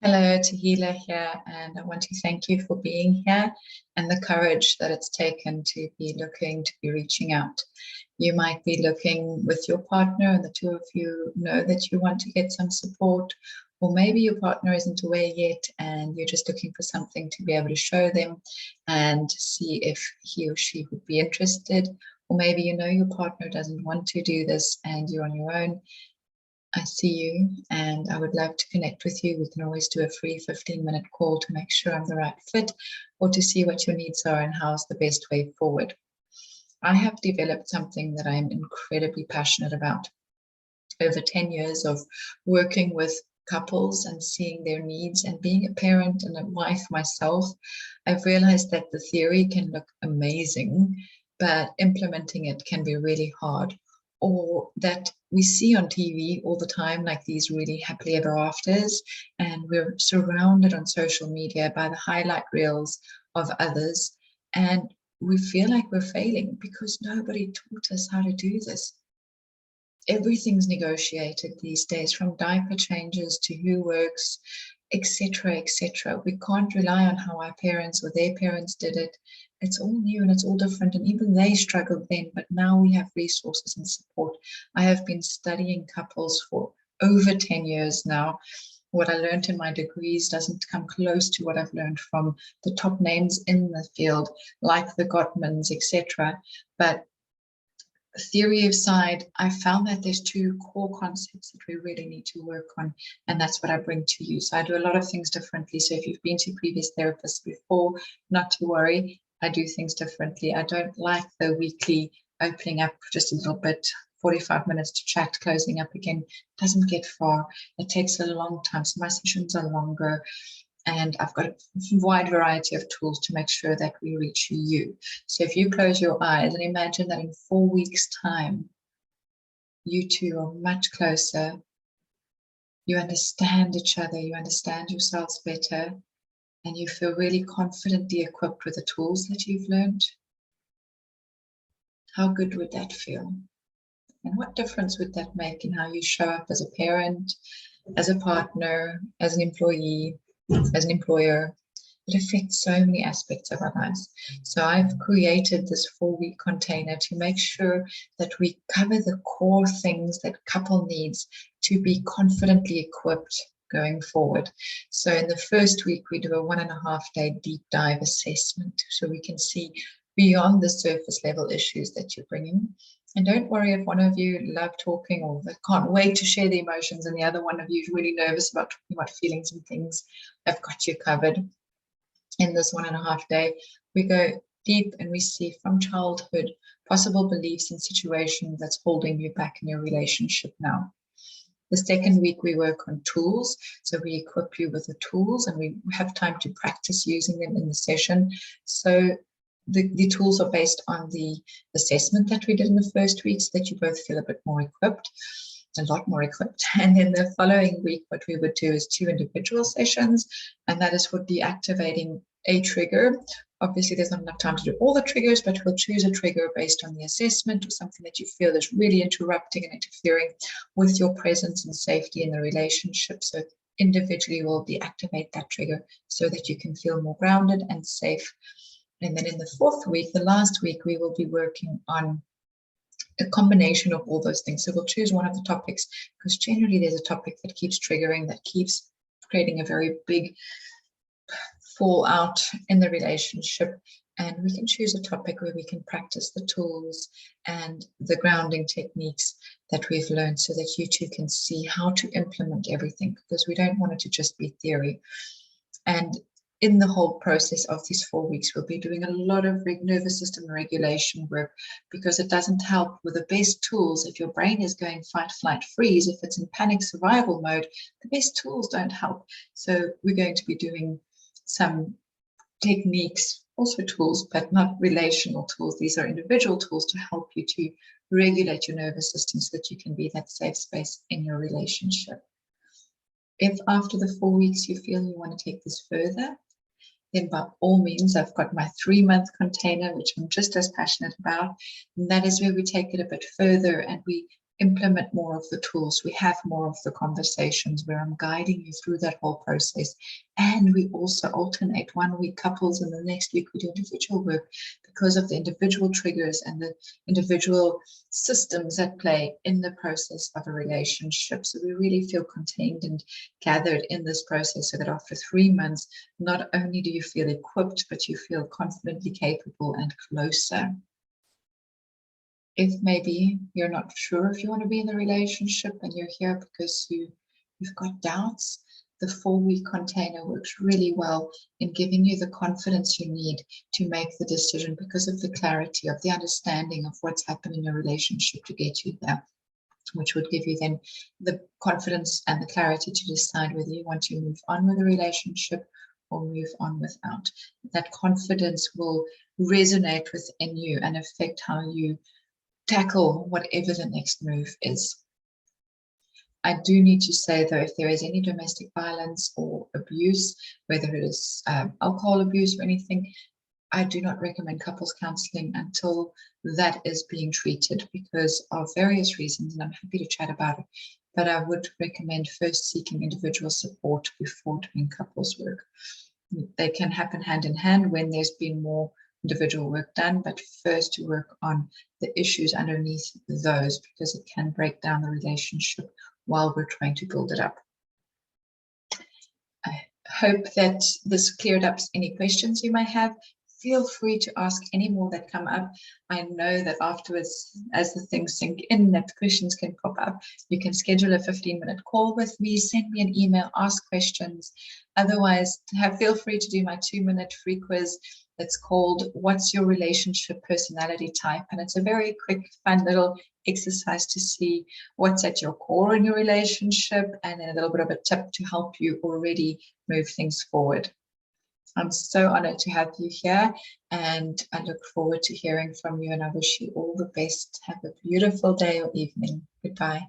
Hello, Tahila here, and I want to thank you for being here and the courage that it's taken to be reaching out. You might be looking with your partner, and the two of you know that you want to get some support, or maybe your partner isn't aware yet and you're just looking for something to be able to show them and see if he or she would be interested, or maybe you know your partner doesn't want to do this and you're on your own. I see you and I would love to connect with you. We can always do a free 15-minute call to make sure I'm the right fit or to see what your needs are and how's the best way forward. I have developed something that I'm incredibly passionate about. Over 10 years of working with couples and seeing their needs and being a parent and a wife myself, I've realized that the theory can look amazing, but implementing it can be really hard. Or that we see on TV all the time, like these really happily ever afters, and we're surrounded on social media by the highlight reels of others, and we feel like we're failing because nobody taught us how to do this. Everything's negotiated these days, from diaper changes to who works, etc., etc. We can't rely on how our parents or their parents did it. It's all new and it's all different, and even they struggled then, but now we have resources and support. I have been studying couples for over 10 years now. What I learned in my degrees doesn't come close to what I've learned from the top names in the field, like the Gottmans, etc. But theory aside, I found that there's two core concepts that we really need to work on, and that's what I bring to you. So I do a lot of things differently. So if you've been to previous therapists before, not to worry, I do things differently. I don't like the weekly opening up just a little bit, 45 minutes to chat, closing up again. It doesn't get far. It takes a long time. So my sessions are longer. And I've got a wide variety of tools to make sure that we reach you. So if you close your eyes and imagine that in 4 weeks' time, you two are much closer, you understand each other, you understand yourselves better, and you feel really confidently equipped with the tools that you've learned, how good would that feel? And what difference would that make in how you show up as a parent, as a partner, as an employee, as an employer? It affects so many aspects of our lives. So I've created this 4-week container to make sure that we cover the core things that couple needs to be confidently equipped going forward. So in the first week, we do a 1.5-day deep dive assessment so we can see beyond the surface level issues that you're bringing. And don't worry if one of you love talking or they can't wait to share the emotions and the other one of you is really nervous about talking about feelings and things. I've got you covered. In this 1.5 day, we go deep and we see from childhood possible beliefs and situations that's holding you back in your relationship now. The second week, we work on tools. So we equip you with the tools and we have time to practice using them in the session. So the tools are based on the assessment that we did in the first week so that you both feel a bit more equipped, a lot more equipped. And then the following week, what we would do is 2 individual sessions, and that is for deactivating a trigger. Obviously, there's not enough time to do all the triggers, but we'll choose a trigger based on the assessment or something that you feel is really interrupting and interfering with your presence and safety in the relationship. So individually, we'll deactivate that trigger so that you can feel more grounded and safe. And then in the 4th week, the last week, we will be working on a combination of all those things. So we'll choose one of the topics because generally there's a topic that keeps triggering, that keeps creating a very big fallout in the relationship. And we can choose a topic where we can practice the tools and the grounding techniques that we've learned so that you two can see how to implement everything, because we don't want it to just be theory. And in the whole process of these 4 weeks, we'll be doing a lot of nervous system regulation work, because it doesn't help with the best tools if your brain is going fight, flight, freeze. If it's in panic survival mode, the best tools don't help. So we're going to be doing some techniques, also tools, but not relational tools. These are individual tools to help you to regulate your nervous system so that you can be that safe space in your relationship. If after the 4 weeks you feel you want to take this further, then by all means, I've got my 3-month container, which I'm just as passionate about. And that is where we take it a bit further and we implement more of the tools, we have more of the conversations where I'm guiding you through that whole process. And we also alternate 1 week couples and the next week we do individual work because of the individual triggers and the individual systems at play in the process of a relationship. So we really feel contained and gathered in this process so that after 3 months, not only do you feel equipped, but you feel confidently capable and closer. If maybe you're not sure if you want to be in the relationship and you're here because you've got doubts, the 4-week container works really well in giving you the confidence you need to make the decision because of the clarity of the understanding of what's happened in your relationship to get you there, which would give you then the confidence and the clarity to decide whether you want to move on with the relationship or move on without. That confidence will resonate within you and affect how you tackle whatever the next move is. I do need to say, though, if there is any domestic violence or abuse, whether it is alcohol abuse or anything, I do not recommend couples counseling until that is being treated because of various reasons, and I'm happy to chat about it. But I would recommend first seeking individual support before doing couples work. They can happen hand in hand when there's been more individual work done, but first to work on the issues underneath those because it can break down the relationship while we're trying to build it up. I hope that this cleared up any questions you might have. Feel free to ask any more that come up. I know that afterwards, as the things sink in, that questions can pop up. You can schedule a 15-minute call with me, send me an email, ask questions. Otherwise, feel free to do my 2-minute free quiz. It's called What's Your Relationship Personality Type? And it's a very quick, fun little exercise to see what's at your core in your relationship and then a little bit of a tip to help you already move things forward. I'm so honored to have you here and I look forward to hearing from you and I wish you all the best. Have a beautiful day or evening. Goodbye.